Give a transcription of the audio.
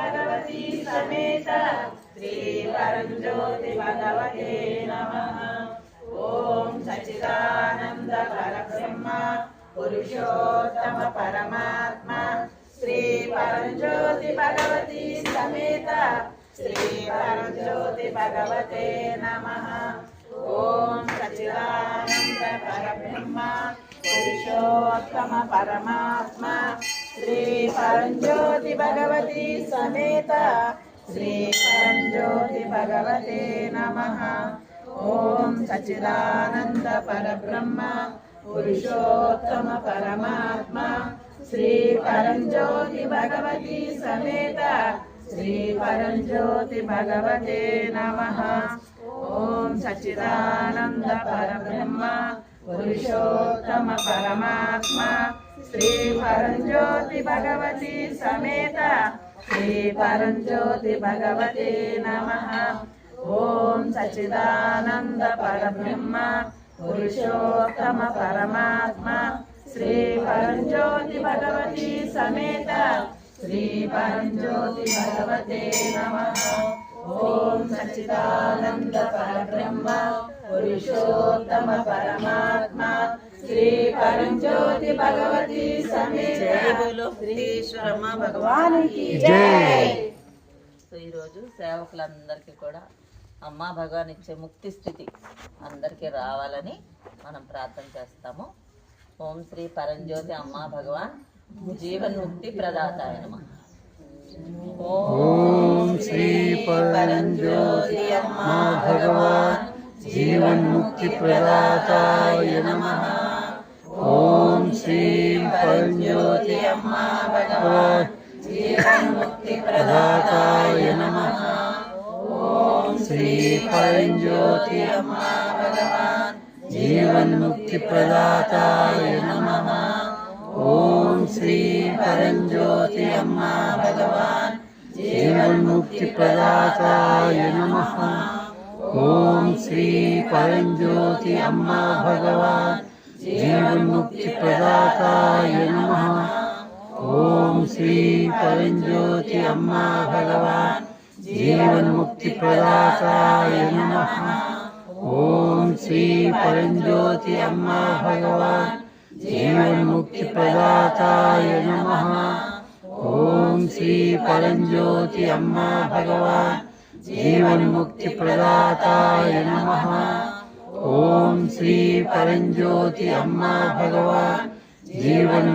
भगवती समेत श्री परंज्योति भगवते नमः। ओम सच्चिदानंद परब्रह्म पुरुषोत्तम परमात्मा श्री परंज्योति भगवती समेत श्री परंज्योति भगवते नमः। ओम सच्चिदानंद परब्रह्म पुरुषोत्तम परमात्मा श्री परंज्योति भगवती समेत श्री परंज्योति भगवते नमः। ओम सच्चिदानंद परब्रह्म पुरुषोत्तम परमात्मा श्री परंज्योति भगवती समेत श्री परंज्योति भगवते नमः। ओम सच्चिदानंद परब्रह्म पुरुषोत्तम परमात्मा श्री परंज्योति भगवती समेत श्री परंज्योति भगवते नमः। ओम सच्चिदानंद परब्रह्म पुरुषोत्तम परमात्मा श्री परंज्योति भगवती समेत श्री परंज्योति भगवते नमः। ओम सच्चिदानंद परब्रह्म पुरुषोत्तम परमात्मा श्री परंज्योति भगवती समेत श्रीश्वरम भगवान की जय। సో ఈరోజు సేవకులందరికీ కూడా అమ్మా భగవాన్ ఇచ్చే ముక్తి స్థితి అందరికీ రావాలని మనం ప్రార్థన చేస్తాము. ఓం శ్రీ పరంజ్యోతి అమ్మా భగవాన్ జీవన్ ముక్తి ప్రదాతాయ నమః. ओम श्री परंज्योति अम्मा भगवान जीवन मुक्ति प्रदाताय नमः। ओम श्री परंज्योति अम्मा भगवान जीवन मुक्ति प्रदाताय नमः। ओम श्री परंज्योति अम्मा भगवान जीवन मुक्ति प्रदाताय नमः। ओम श्री परंज्योति अम्मा भगवान जीवन मुक्ति प्रदाताय नमः। ओम श्री परंज्योति अम्मा भगवान जीवन मुक्ति प्रदाताय नमः। ओम श्री परंज्योति अम्मा भगवान जीवन मुक्ति प्रदाताय नमः। ओम श्री परंज्योति अम्मा भगवान जीवन मुक्ति प्रदाताय नमः। ओम श्री परंज्योति अम्मा भगवान जीवन मुक्ति प्रदाताय नमः। ओम श्री परंज्योति अम्मा भगवान जीवन